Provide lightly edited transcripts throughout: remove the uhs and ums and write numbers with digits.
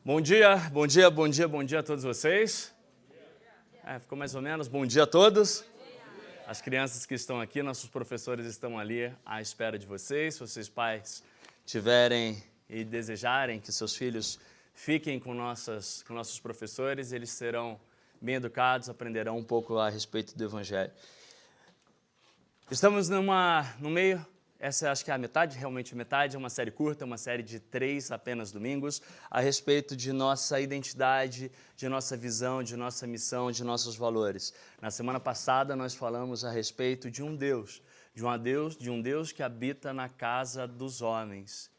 Bom dia, bom dia, bom dia, bom dia a todos vocês. Ficou mais ou menos. Bom dia a todos. As crianças que estão aqui, nossos professores estão ali à espera de vocês. Se vocês pais tiverem e desejarem que seus filhos fiquem com nossos professores, eles serão bem educados, aprenderão um pouco a respeito do Evangelho. Estamos no meio, essa acho que é a metade, realmente a metade, é uma série curta, uma série de 3 apenas domingos, a respeito de nossa identidade, de nossa visão, de nossa missão, de nossos valores. Na semana passada nós falamos a respeito de um Deus, de um Deus que habita na casa dos homens.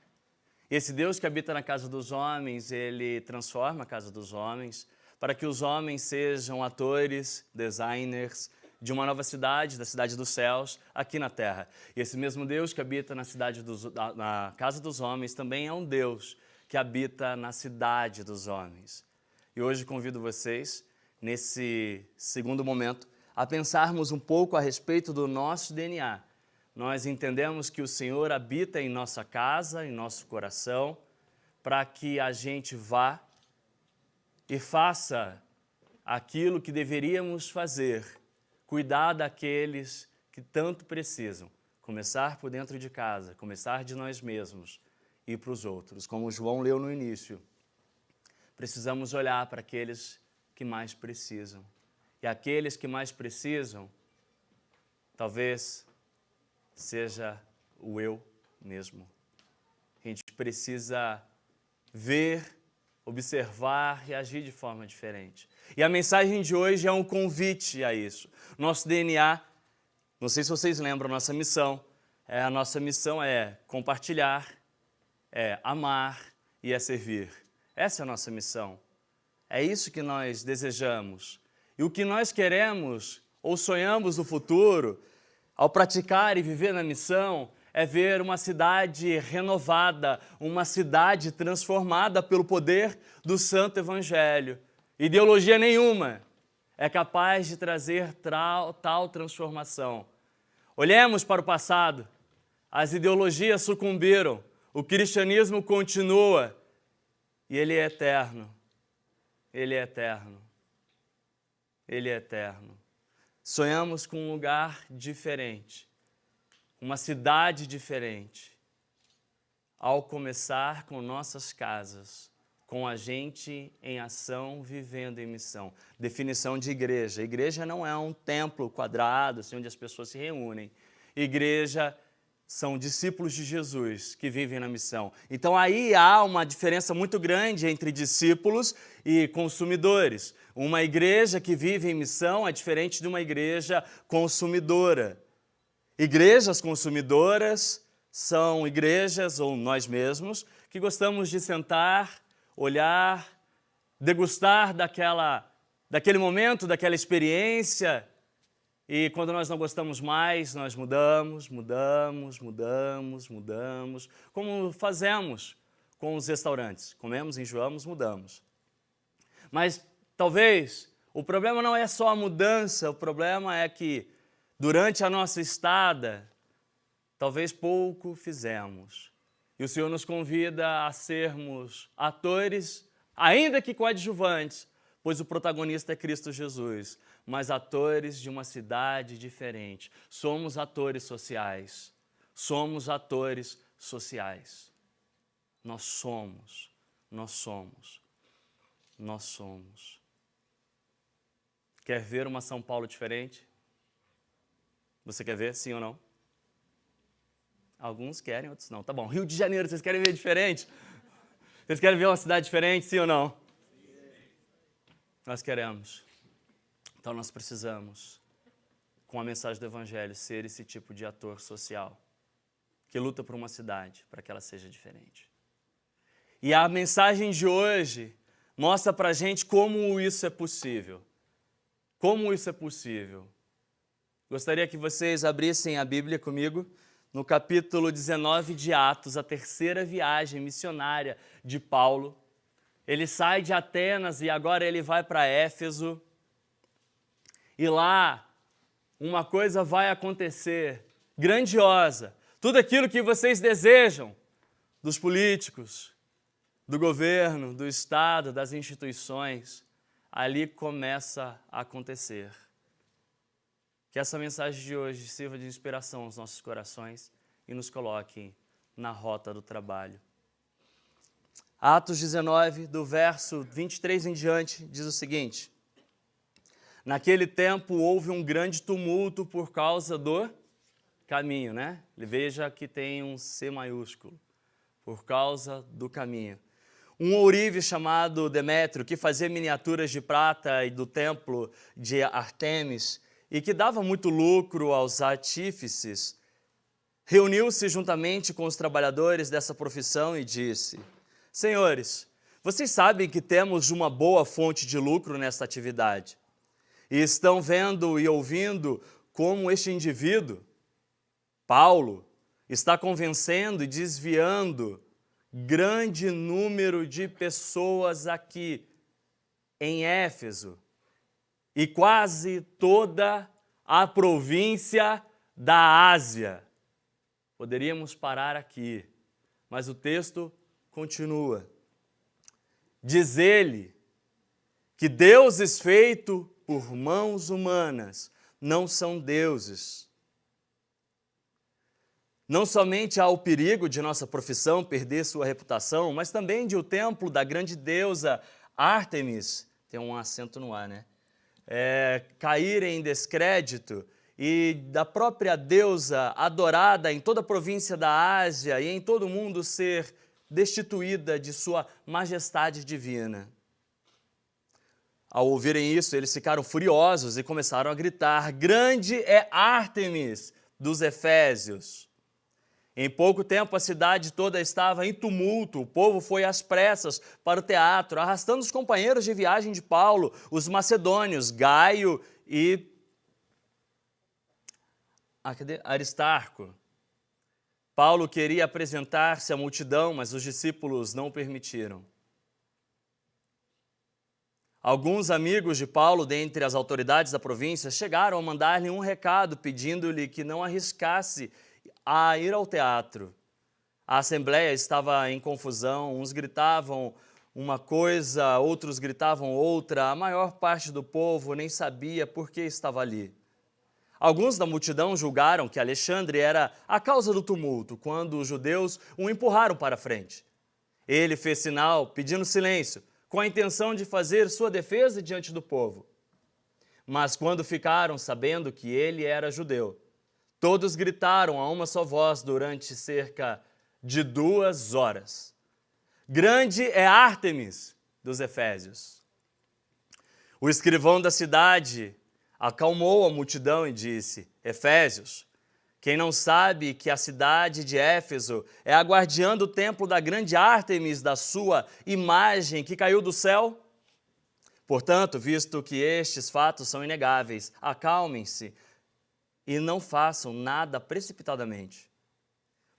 E esse Deus que habita na casa dos homens, ele transforma a casa dos homens para que os homens sejam atores, designers, de uma nova cidade, da cidade dos céus, aqui na terra. E esse mesmo Deus que habita na casa dos homens também é um Deus que habita na cidade dos homens. E hoje convido vocês, nesse segundo momento, a pensarmos um pouco a respeito do nosso DNA. Nós entendemos que o Senhor habita em nossa casa, em nosso coração, para que a gente vá e faça aquilo que deveríamos fazer, cuidar daqueles que tanto precisam, começar por dentro de casa, começar de nós mesmos e para os outros. Como João leu no início, precisamos olhar para aqueles que mais precisam. E aqueles que mais precisam, talvez seja o eu mesmo. A gente precisa ver, observar e agir de forma diferente. E a mensagem de hoje é um convite a isso. Nosso DNA, não sei se vocês lembram, nossa missão é compartilhar, é amar e é servir. Essa é a nossa missão. É isso que nós desejamos. E o que nós queremos ou sonhamos no futuro, ao praticar e viver na missão, é ver uma cidade renovada, uma cidade transformada pelo poder do Santo Evangelho. Ideologia nenhuma é capaz de trazer tal transformação. Olhemos para o passado, as ideologias sucumbiram, o cristianismo continua e ele é eterno. Ele é eterno. Ele é eterno. Sonhamos com um lugar diferente, uma cidade diferente, ao começar com nossas casas, com a gente em ação, vivendo em missão. Definição de igreja. Igreja não é um templo quadrado, assim, onde as pessoas se reúnem. Igreja são discípulos de Jesus que vivem na missão. Então aí há uma diferença muito grande entre discípulos e consumidores. Uma igreja que vive em missão é diferente de uma igreja consumidora. Igrejas consumidoras são igrejas, ou nós mesmos, que gostamos de sentar, olhar, degustar daquele momento, daquela experiência, e quando nós não gostamos mais, nós mudamos, como fazemos com os restaurantes. Comemos, enjoamos, mudamos. Mas talvez o problema não é só a mudança, o problema é que durante a nossa estada, talvez pouco fizemos. E o Senhor nos convida a sermos atores, ainda que coadjuvantes, pois o protagonista é Cristo Jesus, mas atores de uma cidade diferente. Somos atores sociais. Somos atores sociais. Nós somos. Quer ver uma São Paulo diferente? Você quer ver, sim ou não? Alguns querem, outros não. Tá bom, Rio de Janeiro, vocês querem ver diferente? Vocês querem ver uma cidade diferente, sim ou não? Nós queremos. Então nós precisamos, com a mensagem do Evangelho, ser esse tipo de ator social que luta por uma cidade, para que ela seja diferente. E a mensagem de hoje mostra pra gente como isso é possível. Como isso é possível. Gostaria que vocês abrissem a Bíblia comigo no capítulo 19 de Atos, a terceira viagem missionária de Paulo. Ele sai de Atenas e agora ele vai para Éfeso. E lá uma coisa vai acontecer grandiosa. Tudo aquilo que vocês desejam dos políticos, do governo, do Estado, das instituições, ali começa a acontecer. Que essa mensagem de hoje sirva de inspiração aos nossos corações e nos coloque na rota do trabalho. Atos 19, do verso 23 em diante, diz o seguinte: naquele tempo houve um grande tumulto por causa do caminho, né? Veja que tem um C maiúsculo, por causa do caminho. Um ourive chamado Demétrio, que fazia miniaturas de prata e do templo de Ártemis, e que dava muito lucro aos artífices, reuniu-se juntamente com os trabalhadores dessa profissão e disse: senhores, vocês sabem que temos uma boa fonte de lucro nesta atividade, e estão vendo e ouvindo como este indivíduo, Paulo, está convencendo e desviando grande número de pessoas aqui em Éfeso e quase toda a província da Ásia. Poderíamos parar aqui, mas o texto continua. Diz ele que deuses feitos por mãos humanas não são deuses. Não somente há o perigo de nossa profissão perder sua reputação, mas também de o templo da grande deusa Ártemis, tem um acento no ar, né? Cair em descrédito, e da própria deusa adorada em toda a província da Ásia e em todo o mundo ser destituída de sua majestade divina. Ao ouvirem isso, eles ficaram furiosos e começaram a gritar: grande é Ártemis dos Efésios! Em pouco tempo a cidade toda estava em tumulto, o povo foi às pressas para o teatro, arrastando os companheiros de viagem de Paulo, os macedônios, Gaio e Aristarco. Paulo queria apresentar-se à multidão, mas os discípulos não o permitiram. Alguns amigos de Paulo, dentre as autoridades da província, chegaram a mandar-lhe um recado pedindo-lhe que não arriscasse a ir ao teatro. A assembleia estava em confusão, uns gritavam uma coisa, outros gritavam outra, a maior parte do povo nem sabia por que estava ali. Alguns da multidão julgaram que Alexandre era a causa do tumulto, quando os judeus o empurraram para a frente. Ele fez sinal pedindo silêncio, com a intenção de fazer sua defesa diante do povo. Mas quando ficaram sabendo que ele era judeu, todos gritaram a uma só voz durante cerca de 2 horas: grande é Ártemis dos Efésios! O escrivão da cidade acalmou a multidão e disse: Efésios, quem não sabe que a cidade de Éfeso é a guardiã do templo da grande Ártemis, da sua imagem que caiu do céu? Portanto, visto que estes fatos são inegáveis, acalmem-se e não façam nada precipitadamente.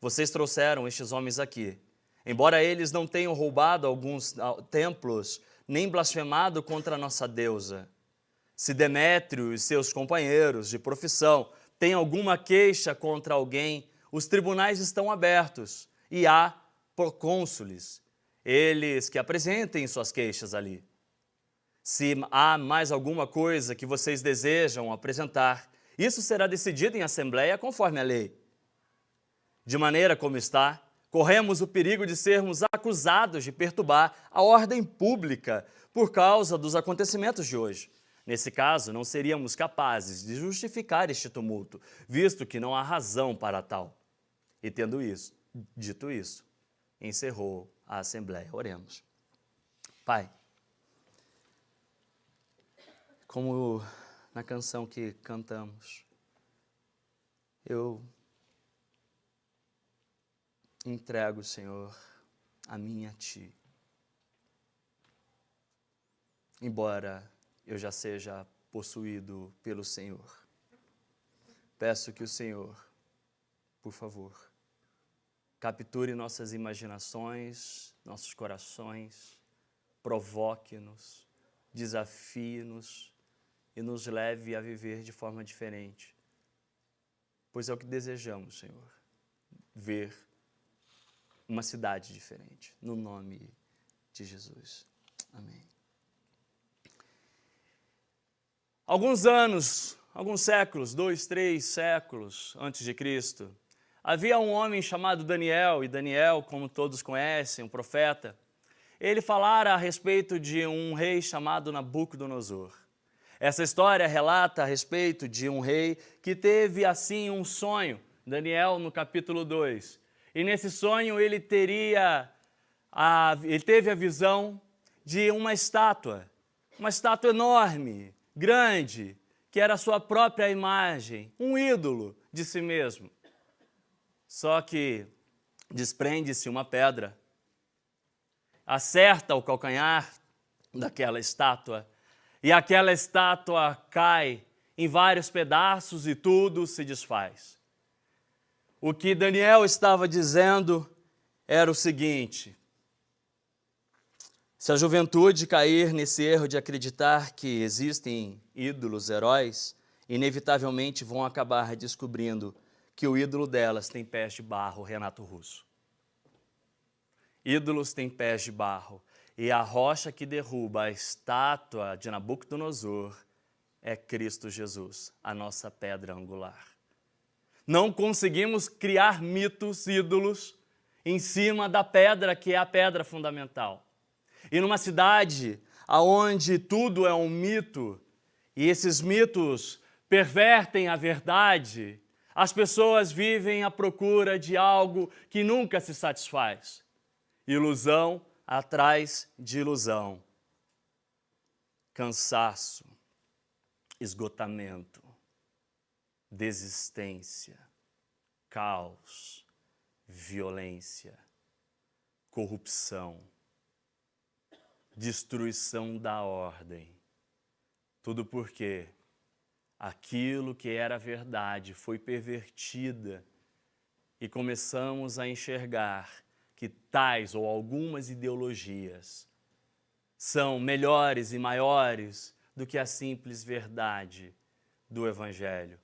Vocês trouxeram estes homens aqui. Embora eles não tenham roubado alguns templos, nem blasfemado contra a nossa deusa. Se Demétrio e seus companheiros de profissão têm alguma queixa contra alguém, os tribunais estão abertos e há procônsules, eles que apresentem suas queixas ali. Se há mais alguma coisa que vocês desejam apresentar, isso será decidido em assembleia conforme a lei. De maneira como está, corremos o perigo de sermos acusados de perturbar a ordem pública por causa dos acontecimentos de hoje. Nesse caso, não seríamos capazes de justificar este tumulto, visto que não há razão para tal. E tendo dito isso, encerrou a assembleia. Oremos. Pai, como na canção que cantamos, eu entrego, Senhor, a mim a Ti. Embora eu já seja possuído pelo Senhor, peço que o Senhor, por favor, capture nossas imaginações, nossos corações, provoque-nos, desafie-nos e nos leve a viver de forma diferente. Pois é o que desejamos, Senhor, ver uma cidade diferente, no nome de Jesus. Amém. Alguns anos, alguns séculos, 2, 3 séculos antes de Cristo, havia um homem chamado Daniel, e Daniel, como todos conhecem, um profeta, ele falara a respeito de um rei chamado Nabucodonosor. Essa história relata a respeito de um rei que teve assim um sonho, Daniel no capítulo 2. E nesse sonho ele teve a visão de uma estátua enorme, grande, que era a sua própria imagem, um ídolo de si mesmo. Só que desprende-se uma pedra, acerta o calcanhar daquela estátua, e aquela estátua cai em vários pedaços e tudo se desfaz. O que Daniel estava dizendo era o seguinte: se a juventude cair nesse erro de acreditar que existem ídolos, heróis, inevitavelmente vão acabar descobrindo que o ídolo delas tem pés de barro, Renato Russo. Ídolos têm pés de barro, e a rocha que derruba a estátua de Nabucodonosor é Cristo Jesus, a nossa pedra angular. Não conseguimos criar mitos, ídolos, em cima da pedra que é a pedra fundamental. E numa cidade onde tudo é um mito, e esses mitos pervertem a verdade, as pessoas vivem à procura de algo que nunca se satisfaz. Ilusão atrás de ilusão. Cansaço, esgotamento, desistência, caos, violência, corrupção, destruição da ordem. Tudo porque aquilo que era verdade foi pervertida e começamos a enxergar que tais ou algumas ideologias são melhores e maiores do que a simples verdade do Evangelho.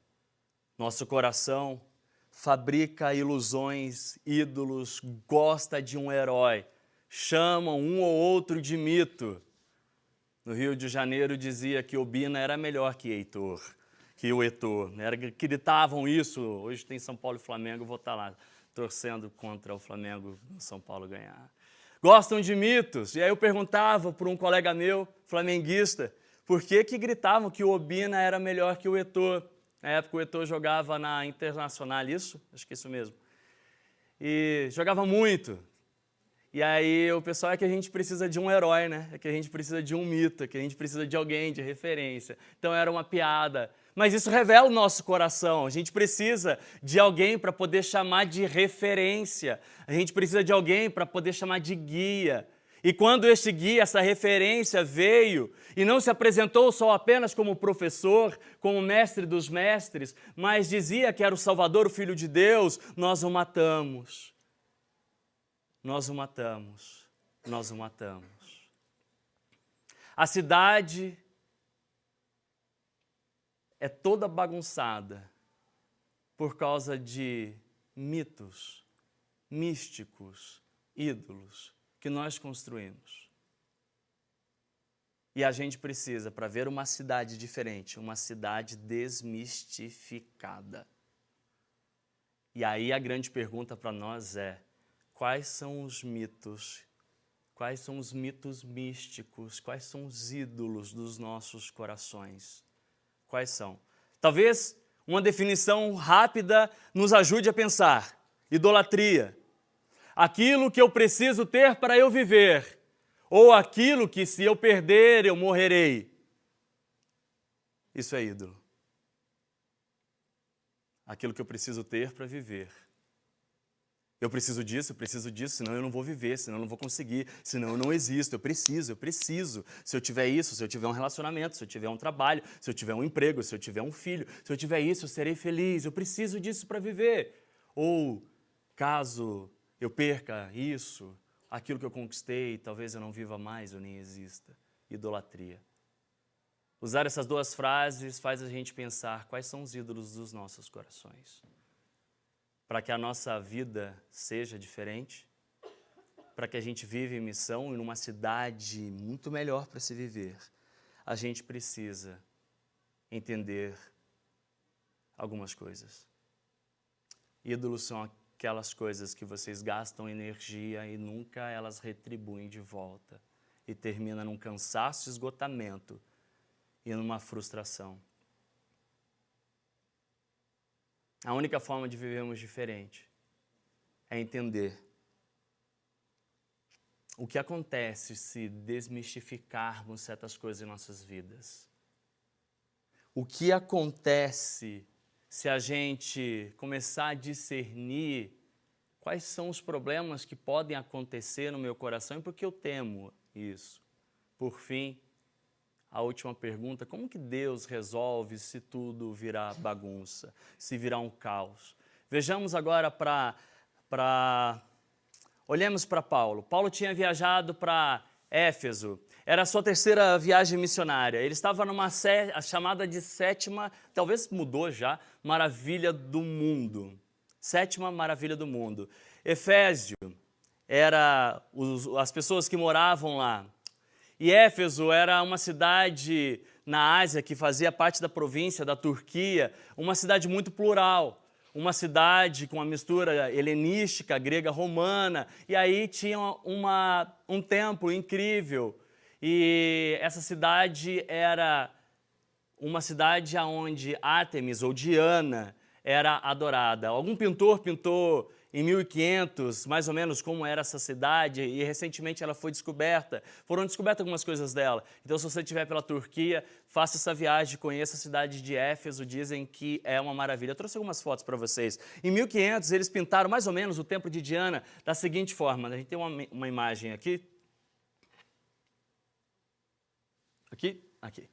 Nosso coração fabrica ilusões, ídolos, gosta de um herói, chamam um ou outro de mito. No Rio de Janeiro dizia que Obina era melhor que o Heitor. Gritavam isso, hoje tem São Paulo e Flamengo, eu vou estar lá torcendo contra o Flamengo no São Paulo ganhar. Gostam de mitos, e aí eu perguntava para um colega meu, flamenguista, por que gritavam que o Obina era melhor que o Heitor. Na época o Heitor jogava na Internacional, isso? Acho que isso mesmo. E jogava muito. E aí o pessoal é que a gente precisa de um herói, né? É que a gente precisa de um mito, é que a gente precisa de alguém, de referência. Então era uma piada. Mas isso revela o nosso coração. A gente precisa de alguém para poder chamar de referência. A gente precisa de alguém para poder chamar de guia. E quando este guia, essa referência veio e não se apresentou só apenas como professor, como mestre dos mestres, mas dizia que era o Salvador, o Filho de Deus, nós o matamos. Nós o matamos. Nós o matamos. A cidade é toda bagunçada por causa de mitos, místicos, ídolos que nós construímos. E a gente precisa, para ver uma cidade diferente, uma cidade desmistificada. E aí a grande pergunta para nós é: quais são os mitos? Quais são os mitos místicos? Quais são os ídolos dos nossos corações? Quais são? Talvez uma definição rápida nos ajude a pensar. Idolatria. Aquilo que eu preciso ter para eu viver. Ou aquilo que, se eu perder, eu morrerei. Isso é ídolo. Aquilo que eu preciso ter para viver. Eu preciso disso, senão eu não vou viver, senão eu não vou conseguir, senão eu não existo, eu preciso. Se eu tiver isso, se eu tiver um relacionamento, se eu tiver um trabalho, se eu tiver um emprego, se eu tiver um filho, se eu tiver isso, eu serei feliz, eu preciso disso para viver. Ou, caso eu perca isso, aquilo que eu conquistei, talvez eu não viva mais ou nem exista. Idolatria. Usar essas duas frases faz a gente pensar quais são os ídolos dos nossos corações. Para que a nossa vida seja diferente, para que a gente viva em missão e numa cidade muito melhor para se viver, a gente precisa entender algumas coisas. Ídolos são aquelas coisas que vocês gastam energia e nunca elas retribuem de volta. E termina num cansaço, esgotamento e numa frustração. A única forma de vivermos diferente é entender o que acontece se desmistificarmos certas coisas em nossas vidas. O que acontece se a gente começar a discernir quais são os problemas que podem acontecer no meu coração e por que eu temo isso. Por fim, a última pergunta: como que Deus resolve se tudo virar bagunça, se virar um caos? Vejamos agora olhemos para Paulo. Paulo tinha viajado para Éfeso, era a sua terceira viagem missionária. Ele estava numa a chamada de sétima, talvez mudou já, maravilha do mundo. Sétima maravilha do mundo. Efésio era as pessoas que moravam lá. E Éfeso era uma cidade na Ásia que fazia parte da província da Turquia, uma cidade muito plural, uma cidade com uma mistura helenística, grega, romana, e aí tinha um templo incrível. E essa cidade era uma cidade onde Ártemis ou Diana era adorada. Algum pintor pintou em 1500, mais ou menos, como era essa cidade, e recentemente ela foi descoberta. Foram descobertas algumas coisas dela. Então, se você estiver pela Turquia, faça essa viagem, conheça a cidade de Éfeso, dizem que é uma maravilha. Eu trouxe algumas fotos para vocês. Em 1500, eles pintaram mais ou menos o templo de Diana da seguinte forma. A gente tem uma imagem aqui. Aqui.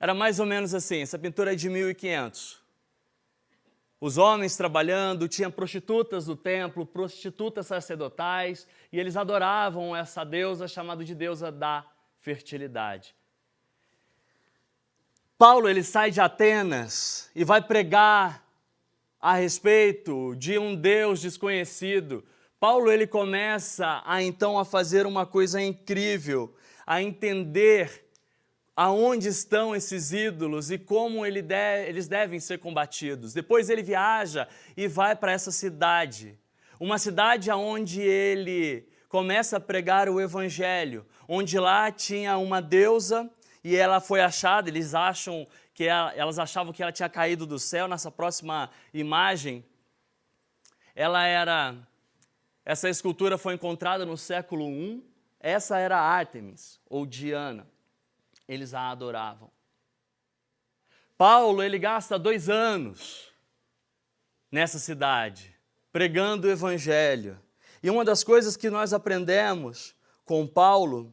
Era mais ou menos assim, essa pintura é de 1500. Os homens trabalhando, tinha prostitutas do templo, prostitutas sacerdotais, e eles adoravam essa deusa chamada de deusa da fertilidade. Paulo, ele sai de Atenas e vai pregar a respeito de um Deus desconhecido. Paulo, ele começa então a fazer uma coisa incrível, a entender aonde estão esses ídolos e como eles devem ser combatidos. Depois ele viaja e vai para essa cidade, uma cidade onde ele começa a pregar o evangelho, onde lá tinha uma deusa e ela foi achada, elas achavam que ela tinha caído do céu. Nessa próxima imagem, essa escultura foi encontrada no século I, essa era Ártemis ou Diana. Eles a adoravam. Paulo, ele gasta 2 anos nessa cidade, pregando o evangelho. E uma das coisas que nós aprendemos com Paulo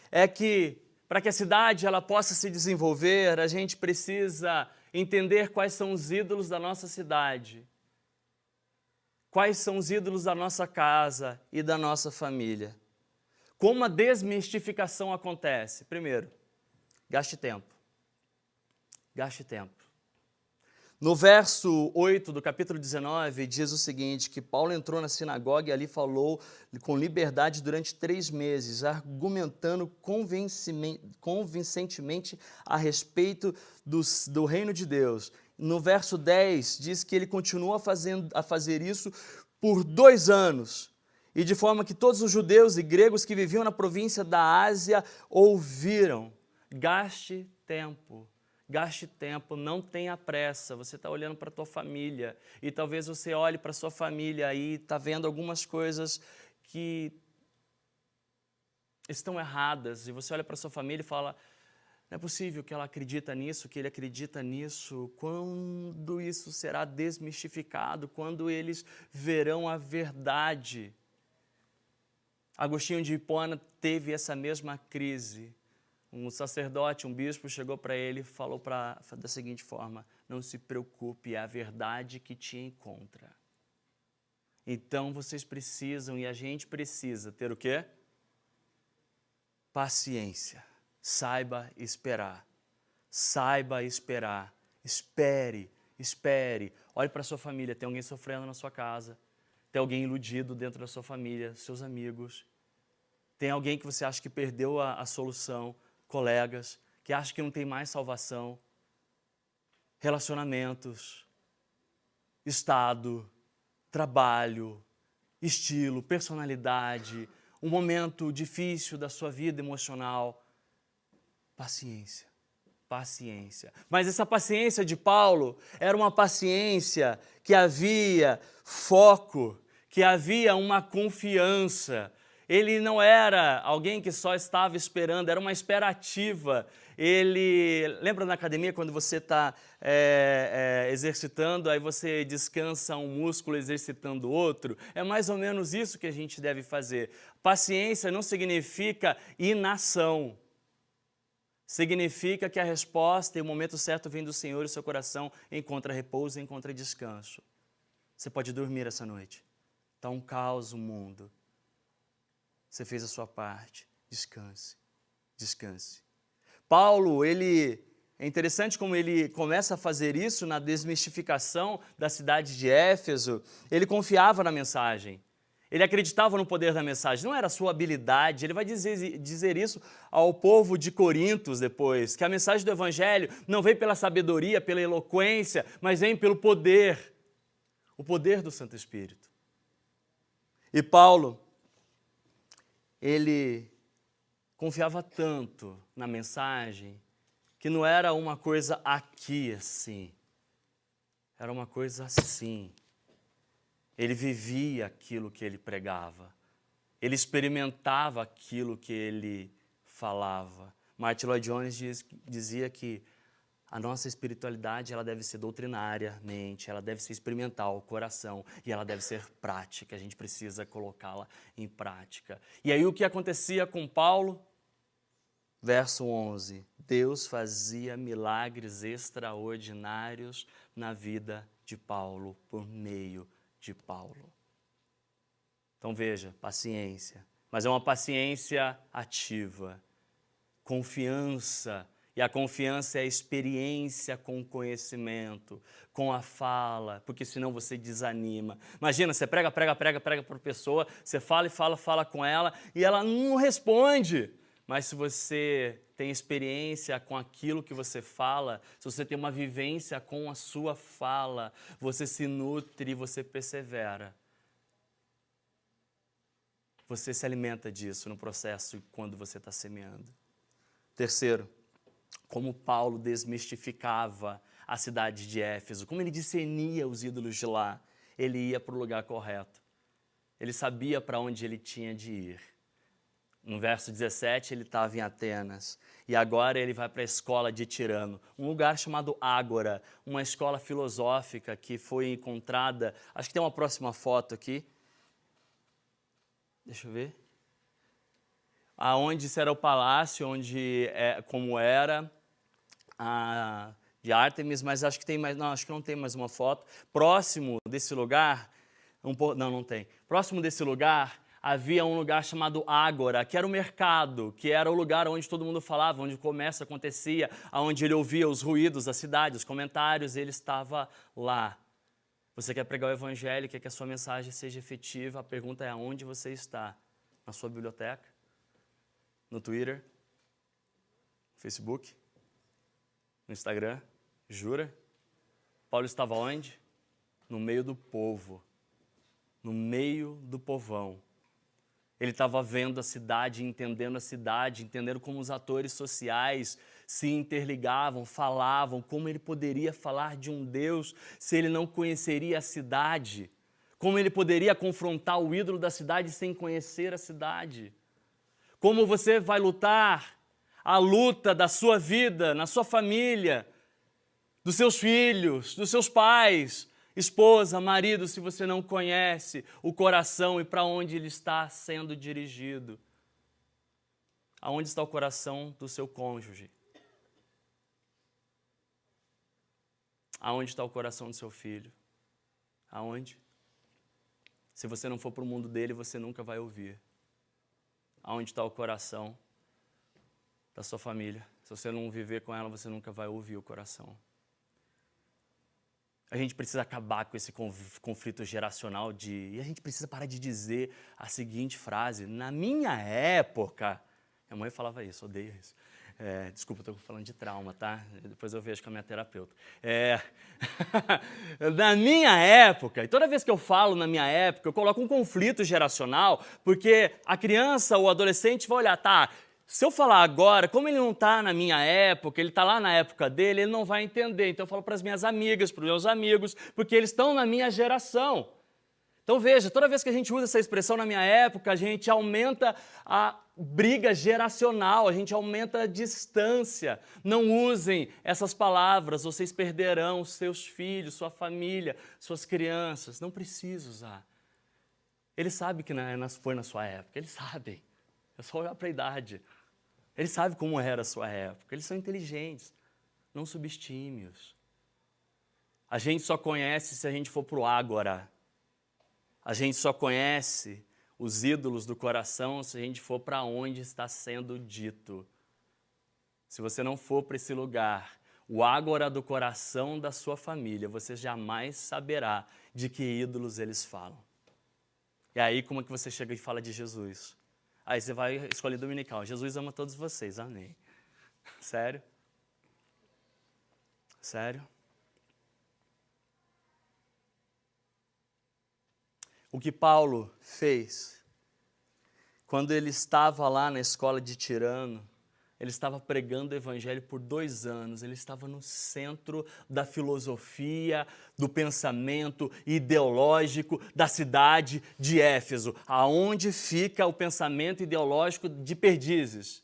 é que, para que a cidade ela possa se desenvolver, a gente precisa entender quais são os ídolos da nossa cidade, quais são os ídolos da nossa casa e da nossa família. Como a desmistificação acontece? Primeiro, gaste tempo. Gaste tempo. No verso 8 do capítulo 19, diz o seguinte, que Paulo entrou na sinagoga e ali falou com liberdade durante 3 meses, argumentando convincentemente a respeito do reino de Deus. No verso 10, diz que ele continua a fazer isso por 2 anos, e de forma que todos os judeus e gregos que viviam na província da Ásia ouviram. Gaste tempo, não tenha pressa. Você está olhando para a tua família e talvez você olhe para a sua família e está vendo algumas coisas que estão erradas e você olha para a sua família e fala, não é possível que ela acredita nisso, que ele acredita nisso. Quando isso será desmistificado? Quando eles verão a verdade? Agostinho de Hipona teve essa mesma crise. Um sacerdote, um bispo chegou para ele e falou da seguinte forma, não se preocupe, é a verdade que te encontra. Então vocês precisam e a gente precisa ter o quê? Paciência. Saiba esperar. Saiba esperar. Espere. Olhe para a sua família, tem alguém sofrendo na sua casa, tem alguém iludido dentro da sua família, seus amigos. Tem alguém que você acha que perdeu a solução, colegas, que acha que não tem mais salvação, relacionamentos, estado, trabalho, estilo, personalidade, um momento difícil da sua vida emocional. Paciência, paciência. Mas essa paciência de Paulo era uma paciência que havia foco, que havia uma confiança. Ele não era alguém que só estava esperando, era uma espera ativa. Ele, lembra na academia quando você está exercitando, aí você descansa um músculo exercitando outro? É mais ou menos isso que a gente deve fazer. Paciência não significa inação. Significa que a resposta e o momento certo vem do Senhor e o seu coração encontra repouso e encontra descanso. Você pode dormir essa noite. Está um caos o mundo. Você fez a sua parte. Descanse, descanse. Paulo, é interessante como ele começa a fazer isso na desmistificação da cidade de Éfeso. Ele confiava na mensagem. Ele acreditava no poder da mensagem, não era a sua habilidade. Ele vai dizer isso ao povo de Corintos depois, que a mensagem do Evangelho não vem pela sabedoria, pela eloquência, mas vem pelo poder, o poder do Santo Espírito. E Paulo, ele confiava tanto na mensagem que não era uma coisa aqui assim, era uma coisa assim. Ele vivia aquilo que ele pregava. Ele experimentava aquilo que ele falava. Martin Lloyd Jones dizia que a nossa espiritualidade ela deve ser doutrinariamente, ela deve ser experimental, coração, e ela deve ser prática. A gente precisa colocá-la em prática. E aí o que acontecia com Paulo? Verso 11. Deus fazia milagres extraordinários na vida de Paulo por meio de Paulo. Então veja, paciência, mas é uma paciência ativa, confiança, e a confiança é a experiência com o conhecimento, com a fala, porque senão você desanima. Imagina, você prega para a pessoa, você fala e fala com ela, e ela não responde. Mas se você tem experiência com aquilo que você fala, se você tem uma vivência com a sua fala, você se nutre e você persevera. Você se alimenta disso no processo quando você está semeando. Terceiro, como Paulo desmistificava a cidade de Éfeso, como ele discernia os ídolos de lá, ele ia para o lugar correto. Ele sabia para onde ele tinha de ir. No verso 17, ele estava em Atenas, e agora ele vai para a escola de Tirano, um lugar chamado Ágora, uma escola filosófica que foi encontrada, acho que tem uma próxima foto aqui, deixa eu ver, aonde era o palácio, como era, de Ártemis, mas acho que tem mais, não, acho que não tem mais uma foto, próximo desse lugar, não tem, próximo desse lugar, havia um lugar chamado Ágora, que era o mercado, que era o lugar onde todo mundo falava, onde o comércio acontecia, onde ele ouvia os ruídos da cidade, os comentários, ele estava lá. Você quer pregar o Evangelho, quer que a sua mensagem seja efetiva, a pergunta é aonde você está? Na sua biblioteca? No Twitter? No Facebook? No Instagram? Jura? Paulo estava onde? No meio do povo, no meio do povão. Ele estava vendo a cidade, entendendo como os atores sociais se interligavam, falavam, como ele poderia falar de um Deus se ele não conheceria a cidade, como ele poderia confrontar o ídolo da cidade sem conhecer a cidade. Como você vai lutar a luta da sua vida, na sua família, dos seus filhos, dos seus pais, esposa, marido, se você não conhece o coração e para onde ele está sendo dirigido. Aonde está o coração do seu cônjuge? Aonde está o coração do seu filho? Aonde? Se você não for para o mundo dele, você nunca vai ouvir. Aonde está o coração da sua família? Se você não viver com ela, você nunca vai ouvir o coração. A gente precisa acabar com esse conflito geracional e a gente precisa parar de dizer a seguinte frase: na minha época... Minha mãe falava isso, odeio isso. Desculpa, estou falando de trauma, tá? Depois eu vejo com a minha terapeuta. Na minha época, e toda vez que eu falo na minha época, eu coloco um conflito geracional, porque a criança ou o adolescente vai olhar, tá, se eu falar agora, como ele não está na minha época, ele está lá na época dele, ele não vai entender. Então eu falo para as minhas amigas, para os meus amigos, porque eles estão na minha geração. Então veja, toda vez que a gente usa essa expressão na minha época, a gente aumenta a briga geracional, a gente aumenta a distância. Não usem essas palavras, vocês perderão seus filhos, sua família, suas crianças. Não precisa usar. Eles sabem que foi na sua época, eles sabem. É só olhar para a idade. Eles sabem como era a sua época, eles são inteligentes. Não subestime-os. A gente só conhece se a gente for para o ágora. A gente só conhece os ídolos do coração se a gente for para onde está sendo dito. Se você não for para esse lugar, o ágora do coração da sua família, você jamais saberá de que ídolos eles falam. E aí, como é que você chega e fala de Jesus? Aí você vai escolher dominical. Jesus ama todos vocês, amém. Sério? Sério? O que Paulo fez, quando ele estava lá na escola de Tirano, ele estava pregando o evangelho por 2 anos, ele estava no centro da filosofia, do pensamento ideológico da cidade de Éfeso, aonde fica o pensamento ideológico de Perdizes,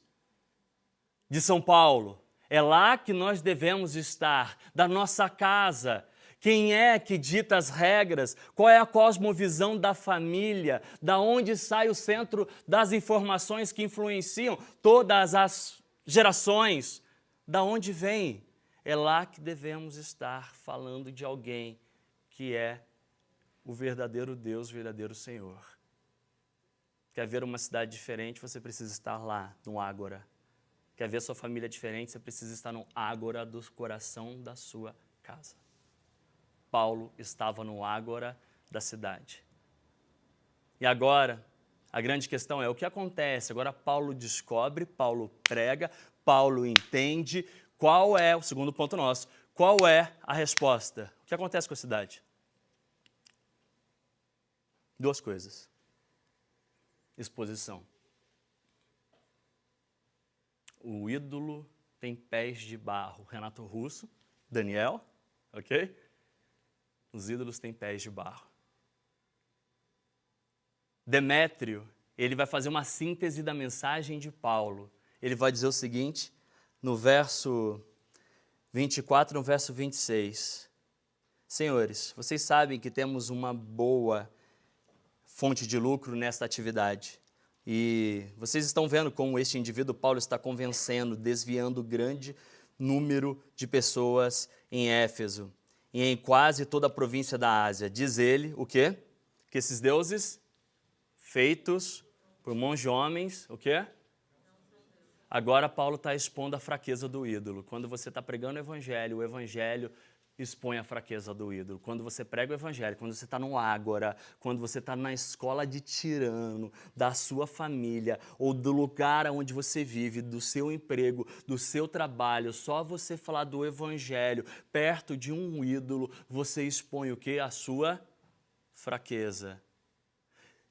de São Paulo. É lá que nós devemos estar, da nossa casa. Quem é que dita as regras? Qual é a cosmovisão da família? Da onde sai o centro das informações que influenciam todas as gerações? Da onde vem? É lá que devemos estar falando de alguém que é o verdadeiro Deus, o verdadeiro Senhor. Quer ver uma cidade diferente, você precisa estar lá, no ágora. Quer ver sua família diferente, você precisa estar no ágora do coração da sua casa. Paulo estava no ágora da cidade. E agora, a grande questão é o que acontece? Agora Paulo descobre, Paulo prega, Paulo entende. Qual é, o segundo ponto nosso, qual é a resposta? O que acontece com a cidade? 2 coisas. Exposição. O ídolo tem pés de barro. Renato Russo, Daniel, ok? Os ídolos têm pés de barro. Demétrio, ele vai fazer uma síntese da mensagem de Paulo. Ele vai dizer o seguinte, no verso 24, no verso 26. Senhores, vocês sabem que temos uma boa fonte de lucro nesta atividade. E vocês estão vendo como este indivíduo, Paulo, está convencendo, desviando grande número de pessoas em Éfeso e em quase toda a província da Ásia. Diz ele o quê? Que esses deuses feitos por mãos de homens, o quê? Agora Paulo está expondo a fraqueza do ídolo. Quando você está pregando o evangelho expõe a fraqueza do ídolo. Quando você prega o evangelho, quando você está no ágora, quando você está na escola de Tirano, da sua família, ou do lugar onde você vive, do seu emprego, do seu trabalho, só você falar do evangelho perto de um ídolo, você expõe o quê? A sua fraqueza.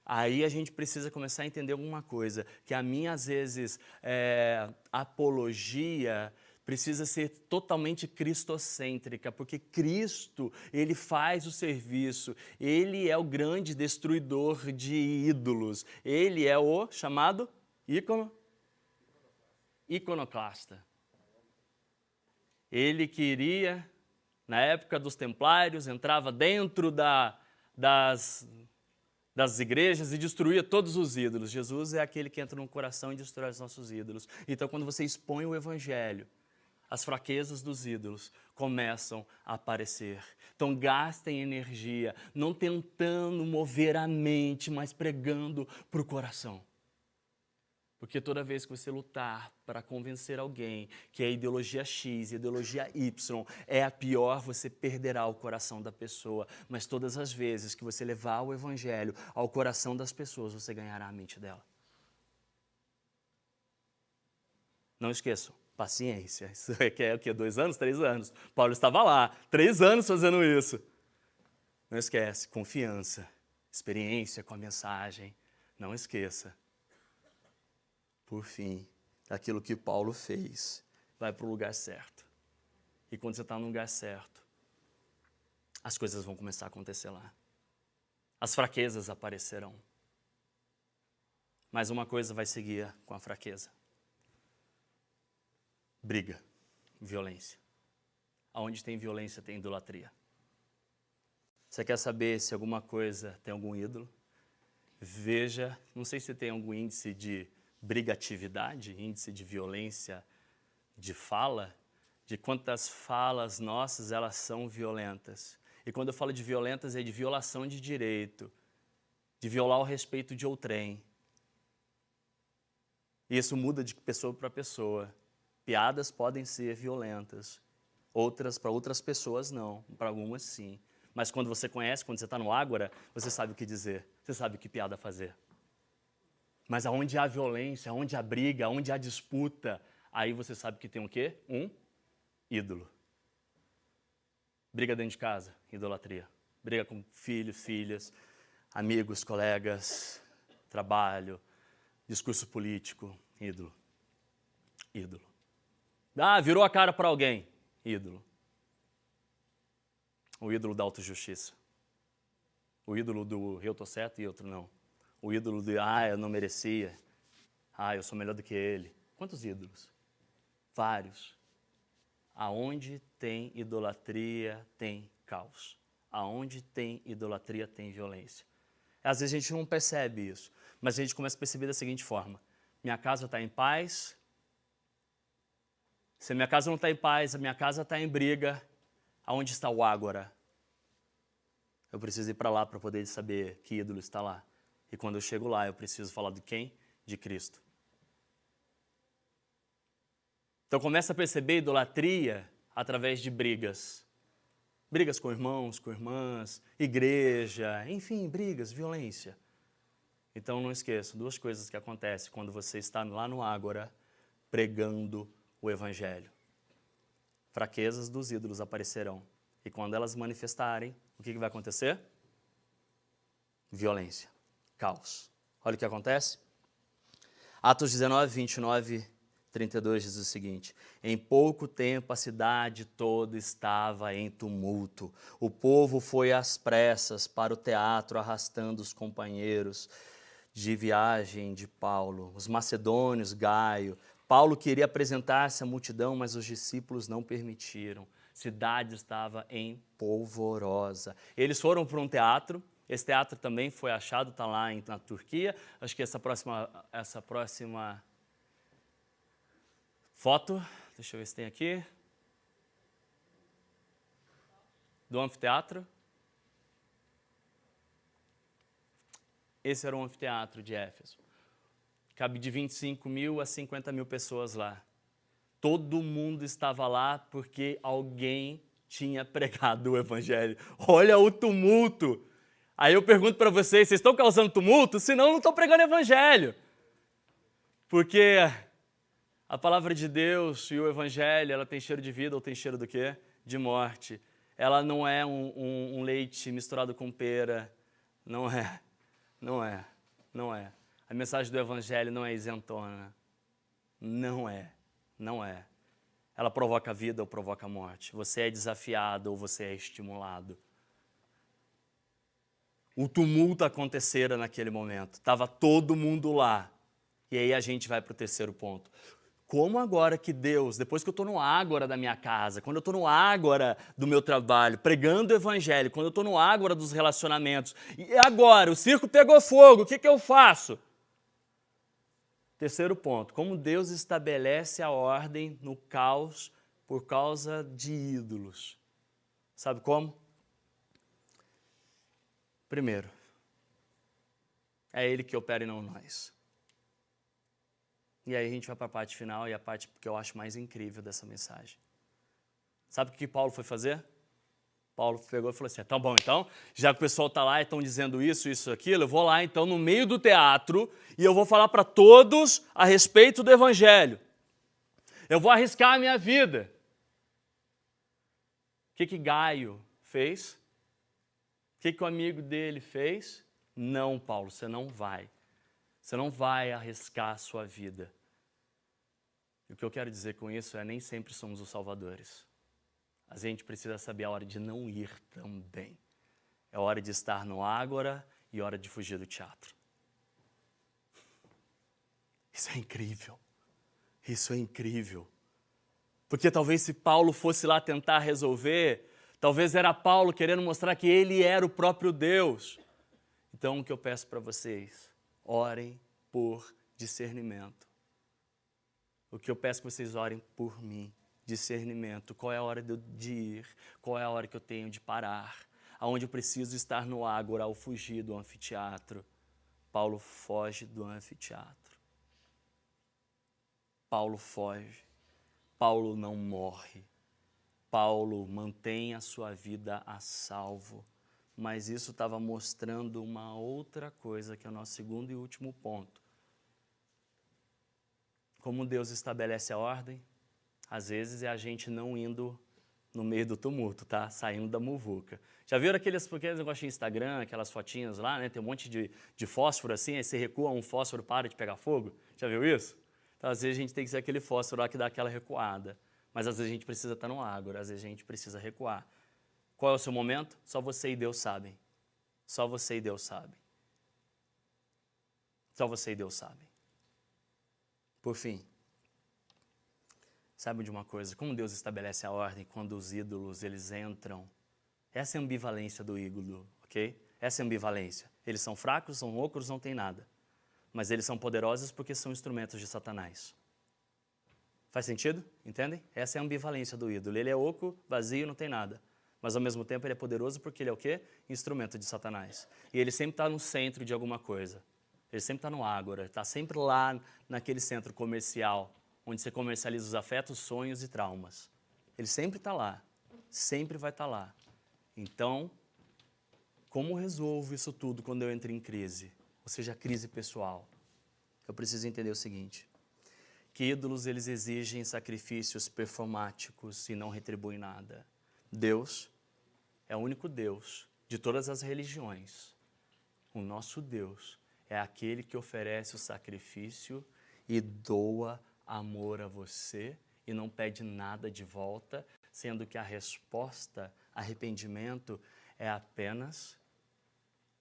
Aí a gente precisa começar a entender alguma coisa, que a minha, às vezes, apologia precisa ser totalmente cristocêntrica, porque Cristo, ele faz o serviço, ele é o grande destruidor de ídolos, ele é o chamado iconoclasta. Ele queria, na época dos templários, entrava dentro das igrejas e destruía todos os ídolos. Jesus é aquele que entra no coração e destrói os nossos ídolos. Então, quando você expõe o evangelho, as fraquezas dos ídolos começam a aparecer. Então, gastem energia, não tentando mover a mente, mas pregando para o coração. Porque toda vez que você lutar para convencer alguém que a ideologia X e a ideologia Y é a pior, você perderá o coração da pessoa. Mas todas as vezes que você levar o evangelho ao coração das pessoas, você ganhará a mente dela. Não esqueçam, paciência. Isso requer o quê? 2 anos, 3 anos? Paulo estava lá, 3 anos fazendo isso. Não esquece, confiança, experiência com a mensagem. Não esqueça. Por fim, aquilo que Paulo fez, vai para o lugar certo. E quando você está no lugar certo, as coisas vão começar a acontecer lá. As fraquezas aparecerão. Mas uma coisa vai seguir com a fraqueza. Briga, violência. Aonde tem violência, tem idolatria. Você quer saber se alguma coisa tem algum ídolo? Veja, não sei se tem algum índice de brigatividade, índice de violência de fala, de quantas falas nossas elas são violentas. E quando eu falo de violentas é de violação de direito, de violar o respeito de outrem. E isso muda de pessoa para pessoa. Piadas podem ser violentas, para outras pessoas não, para algumas sim. Mas quando você conhece, quando você está no ágora, você sabe o que dizer, você sabe que piada fazer. Mas aonde há violência, aonde há briga, aonde há disputa, aí você sabe que tem o quê? Um ídolo. Briga dentro de casa, idolatria. Briga com filhos, filhas, amigos, colegas, trabalho, discurso político, ídolo. Ídolo. Ah, virou a cara para alguém, ídolo. O ídolo da autojustiça. O ídolo do eu tô certo e outro não. O ídolo do eu não merecia. Eu sou melhor do que ele. Quantos ídolos? Vários. Aonde tem idolatria, tem caos. Aonde tem idolatria, tem violência. Às vezes a gente não percebe isso, mas a gente começa a perceber da seguinte forma. Minha casa está em paz. Se a minha casa não está em paz, a minha casa está em briga, aonde está o ágora? Eu preciso ir para lá para poder saber que ídolo está lá. E quando eu chego lá, eu preciso falar de quem? De Cristo. Então começa a perceber idolatria através de brigas. Brigas com irmãos, com irmãs, igreja, enfim, brigas, violência. Então não esqueça, 2 coisas que acontecem quando você está lá no ágora pregando o evangelho. Fraquezas dos ídolos aparecerão. E quando elas manifestarem, o que vai acontecer? Violência, caos. Olha o que acontece. Atos 19, 29, 32 diz o seguinte: em pouco tempo a cidade toda estava em tumulto. O povo foi às pressas para o teatro, arrastando os companheiros de viagem de Paulo, os macedônios, Gaio. Paulo queria apresentar-se à multidão, mas os discípulos não permitiram. A cidade estava em polvorosa. Eles foram para um teatro. Esse teatro também foi achado, está lá na Turquia. Acho que essa próxima foto, deixa eu ver se tem aqui, do anfiteatro. Esse era o anfiteatro de Éfeso. Cabe de 25 mil a 50 mil pessoas lá. Todo mundo estava lá porque alguém tinha pregado o evangelho. Olha o tumulto! Aí eu pergunto para vocês estão causando tumulto? Senão não estão pregando evangelho. Porque a palavra de Deus e o evangelho, ela tem cheiro de vida ou tem cheiro do quê? De morte. Ela não é um leite misturado com pera. Não é. Não é. Não é. A mensagem do evangelho não é isentona. Não é. Não é. Ela provoca vida ou provoca morte. Você é desafiado ou você é estimulado. O tumulto acontecera naquele momento. Estava todo mundo lá. E aí a gente vai para o terceiro ponto. Como agora que Deus, depois que eu estou no ágora da minha casa, quando eu estou no ágora do meu trabalho, pregando o evangelho, quando eu estou no ágora dos relacionamentos, e agora o circo pegou fogo, o que eu faço? Terceiro ponto, como Deus estabelece a ordem no caos por causa de ídolos. Sabe como? Primeiro, é Ele que opera e não nós. E aí a gente vai para a parte final e a parte que eu acho mais incrível dessa mensagem. Sabe o que Paulo foi fazer? Paulo pegou e falou assim, tá bom, então, já que o pessoal está lá e estão dizendo isso, isso, aquilo, eu vou lá então no meio do teatro e eu vou falar para todos a respeito do evangelho. Eu vou arriscar a minha vida. O que Gaio fez? O que o amigo dele fez? Não, Paulo, você não vai. Você não vai arriscar a sua vida. E o que eu quero dizer com isso é nem sempre somos os salvadores. A gente precisa saber a hora de não ir também. É hora de estar no ágora e hora de fugir do teatro. Isso é incrível. Isso é incrível. Porque talvez se Paulo fosse lá tentar resolver, talvez era Paulo querendo mostrar que ele era o próprio Deus. Então o que eu peço para vocês, orem por discernimento. O que eu peço que vocês orem por mim, discernimento. Qual é a hora de ir? Qual é a hora que eu tenho de parar? Aonde eu preciso estar no ágora ao fugir do anfiteatro? Paulo foge do anfiteatro. Paulo foge. Paulo não morre. Paulo mantém a sua vida a salvo. Mas isso estava mostrando uma outra coisa, que é o nosso segundo e último ponto. Como Deus estabelece a ordem, às vezes é a gente não indo no meio do tumulto, tá? Saindo da muvuca. Já viram aqueles negócios de Instagram, aquelas fotinhas lá, né? Tem um monte de fósforo assim, aí você recua, um fósforo para de pegar fogo. Já viu isso? Então, às vezes a gente tem que ser aquele fósforo lá que dá aquela recuada. Mas às vezes a gente precisa estar no ágora, às vezes a gente precisa recuar. Qual é o seu momento? Só você e Deus sabem. Só você e Deus sabem. Só você e Deus sabem. Por fim, sabe de uma coisa? Como Deus estabelece a ordem quando os ídolos, eles entram? Essa é a ambivalência do ídolo, ok? Essa é a ambivalência. Eles são fracos, são ocros, não tem nada. Mas eles são poderosos porque são instrumentos de Satanás. Faz sentido? Entendem? Essa é a ambivalência do ídolo. Ele é oco, vazio, não tem nada. Mas ao mesmo tempo ele é poderoso porque ele é o quê? Instrumento de Satanás. E ele sempre está no centro de alguma coisa. Ele sempre está no ágora, está sempre lá naquele centro comercial, onde você comercializa os afetos, sonhos e traumas. Ele sempre está lá, sempre vai estar lá. Então, como resolvo isso tudo quando eu entro em crise? Ou seja, crise pessoal. Eu preciso entender o seguinte, que ídolos eles exigem sacrifícios performáticos e não retribuem nada. Deus é o único Deus de todas as religiões. O nosso Deus é aquele que oferece o sacrifício e doa amor a você e não pede nada de volta, sendo que a resposta, arrependimento, é apenas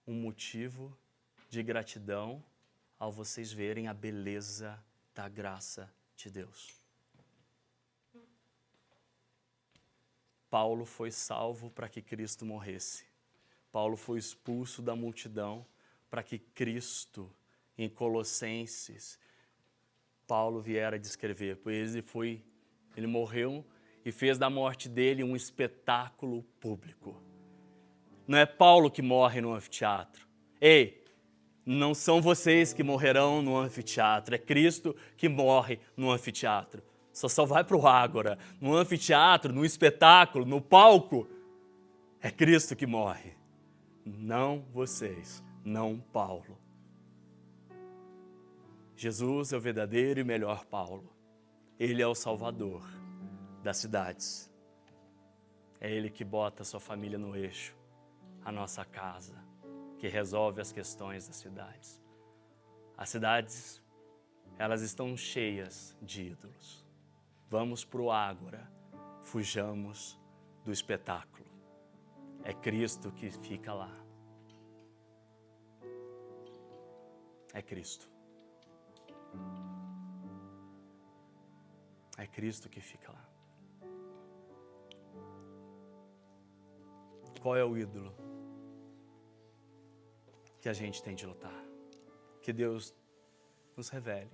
um motivo de gratidão ao vocês verem a beleza da graça de Deus. Paulo foi salvo para que Cristo morresse. Paulo foi expulso da multidão para que Cristo, em Colossenses, Paulo viera descrever, pois ele morreu e fez da morte dele um espetáculo público. Não é Paulo que morre no anfiteatro. Ei, não são vocês que morrerão no anfiteatro, é Cristo que morre no anfiteatro. Só vai para o ágora, no anfiteatro, no espetáculo, no palco, é Cristo que morre. Não vocês, não Paulo. Jesus é o verdadeiro e melhor Paulo. Ele é o Salvador das cidades. É Ele que bota a sua família no eixo, a nossa casa, que resolve as questões das cidades. As cidades, elas estão cheias de ídolos. Vamos para o ágora, fujamos do espetáculo. É Cristo que fica lá. É Cristo. É Cristo que fica lá. Qual é o ídolo que a gente tem de lutar? Que Deus nos revele,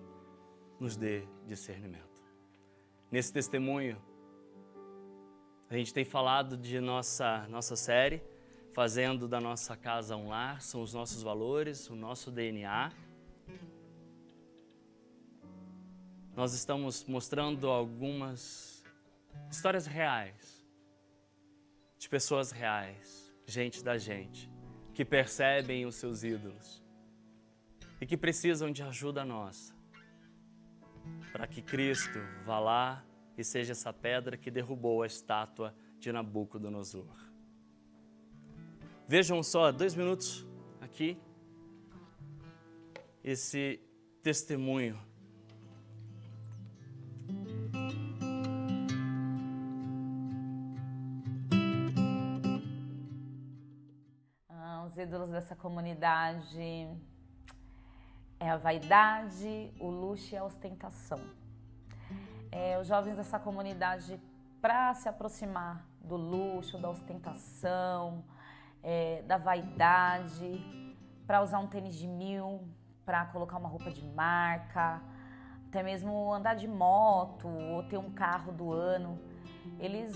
nos dê discernimento. Nesse testemunho, a gente tem falado de nossa série, fazendo da nossa casa um lar, são os nossos valores, o nosso DNA. nós estamos mostrando algumas histórias reais, de pessoas reais, gente da gente, que percebem os seus ídolos e que precisam de ajuda nossa, para que Cristo vá lá e seja essa pedra que derrubou a estátua de Nabucodonosor. Vejam só, 2 minutos aqui, esse testemunho. Os ídolos dessa comunidade é a vaidade, o luxo e a ostentação. Os jovens dessa comunidade, para se aproximar do luxo, da ostentação, da vaidade, para usar um tênis de 1.000, para colocar uma roupa de marca, até mesmo andar de moto ou ter um carro do ano, eles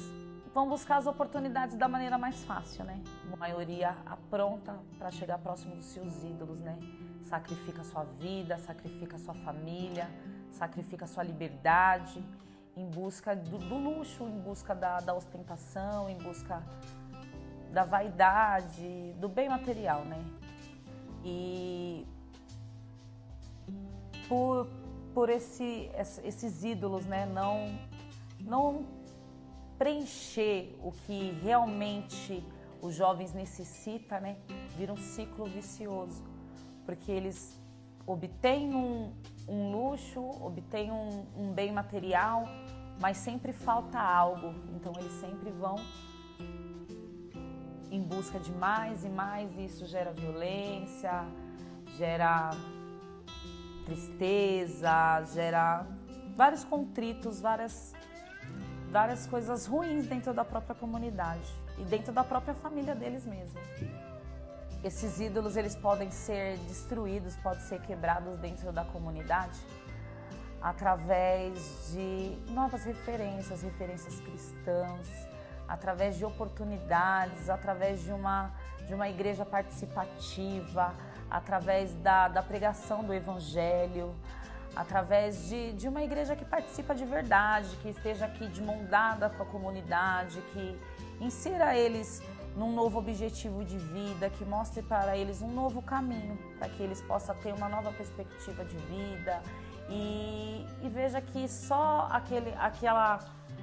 vão buscar as oportunidades da maneira mais fácil, né? A maioria apronta para chegar próximo dos seus ídolos, né? Sacrifica a sua vida, sacrifica a sua família, sacrifica a sua liberdade em busca do luxo, em busca da ostentação, em busca da vaidade, do bem material, né? E por esses ídolos, né, não preencher o que realmente os jovens necessitam, né, vira um ciclo vicioso, porque eles obtêm um luxo, obtêm um bem material, mas sempre falta algo, então eles sempre vão em busca de mais e mais, e isso gera violência, gera tristeza, gera vários contritos, várias coisas ruins dentro da própria comunidade e dentro da própria família deles mesmos. Esses ídolos, eles podem ser destruídos, podem ser quebrados dentro da comunidade através de novas referências cristãs, através de oportunidades, através de uma igreja participativa, através da pregação do evangelho, através de uma igreja que participa de verdade, que esteja aqui de mão dada com a comunidade, que insira eles num novo objetivo de vida, que mostre para eles um novo caminho, para que eles possam ter uma nova perspectiva de vida e veja que só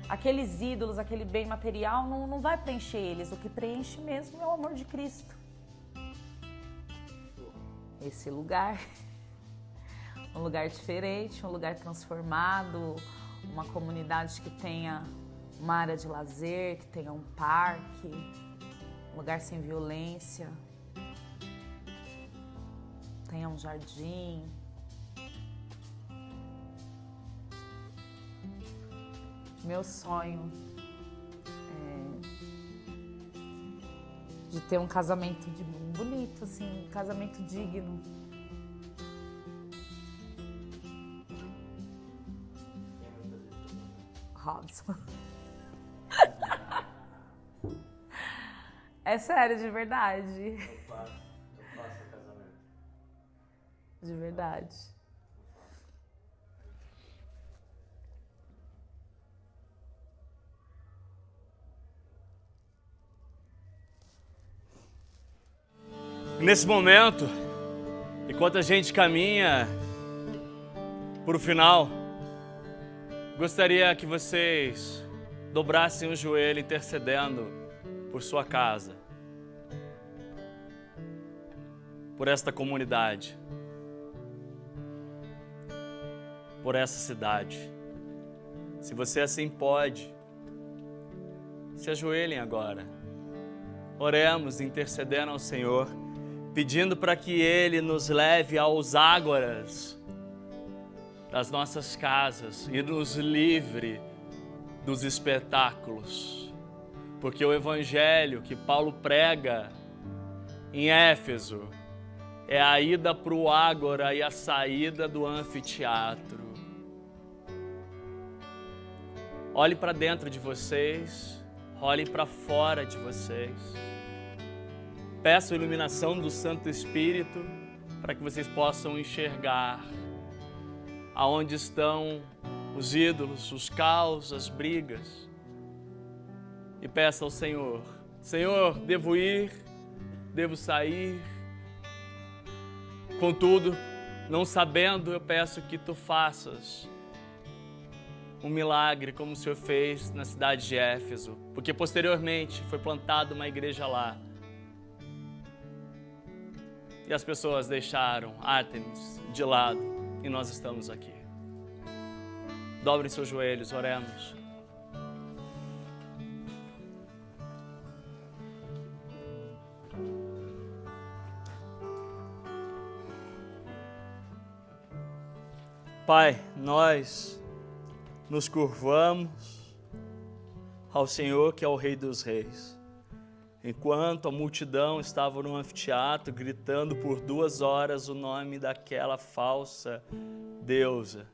aqueles ídolos, aquele bem material não vai preencher eles. O que preenche mesmo é o amor de Cristo. Esse lugar, um lugar diferente, um lugar transformado, uma comunidade que tenha uma área de lazer, que tenha um parque, um lugar sem violência, tenha um jardim. Meu sonho é de ter um casamento bonito, assim, um casamento digno. Robson. É sério, de verdade. Eu faço o casamento. De verdade. Nesse momento, enquanto a gente caminha para o final, gostaria que vocês dobrassem o joelho intercedendo por sua casa, por esta comunidade, por essa cidade. Se você assim pode, se ajoelhem agora. Oremos intercedendo ao Senhor, pedindo para que Ele nos leve aos ágoras das nossas casas e nos livre dos espetáculos. Porque o Evangelho que Paulo prega em Éfeso é a ida para o ágora e a saída do anfiteatro. Olhem para dentro de vocês, olhem para fora de vocês. Peço a iluminação do Santo Espírito para que vocês possam enxergar aonde estão os ídolos, os caos, as brigas. E peça ao Senhor: Senhor, devo ir, devo sair. Contudo, não sabendo, eu peço que Tu faças um milagre como o Senhor fez na cidade de Éfeso, porque posteriormente foi plantada uma igreja lá. E as pessoas deixaram Ártemis de lado e nós estamos aqui. Dobrem seus joelhos, oremos. Pai, nós nos curvamos ao Senhor, que é o Rei dos Reis. Enquanto a multidão estava no anfiteatro gritando por 2 horas o nome daquela falsa deusa,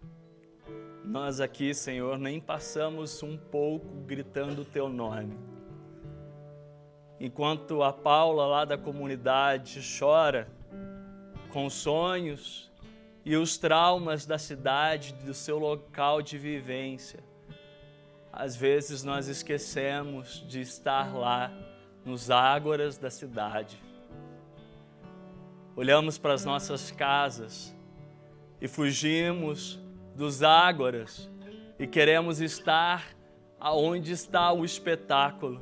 nós aqui, Senhor, nem passamos um pouco gritando o Teu nome. Enquanto a Paula lá da comunidade chora com os sonhos e os traumas da cidade, do seu local de vivência, às vezes nós esquecemos de estar lá nos ágoras da cidade. Olhamos para as nossas casas e fugimos dos ágoras e queremos estar aonde está o espetáculo.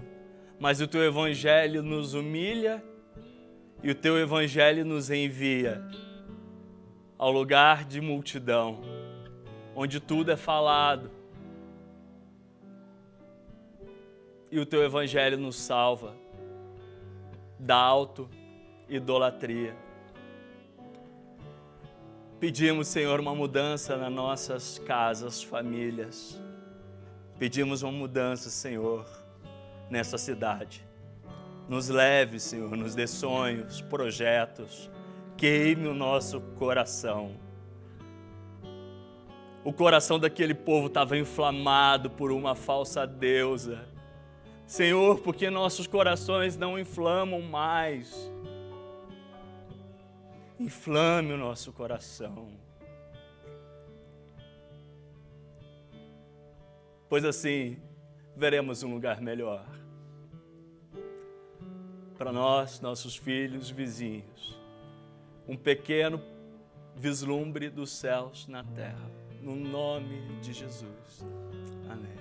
Mas o Teu Evangelho nos humilha e o Teu Evangelho nos envia ao lugar de multidão, onde tudo é falado. E o Teu Evangelho nos salva da auto-idolatria. Pedimos, Senhor, uma mudança nas nossas casas, famílias. Pedimos uma mudança, Senhor, nessa cidade. Nos leve, Senhor, nos dê sonhos, projetos. Queime o nosso coração. O coração daquele povo estava inflamado por uma falsa deusa. Senhor, porque nossos corações não inflamam mais. Inflame o nosso coração. Pois assim, veremos um lugar melhor. Para nós, nossos filhos, vizinhos. Um pequeno vislumbre dos céus na terra. No nome de Jesus. Amém.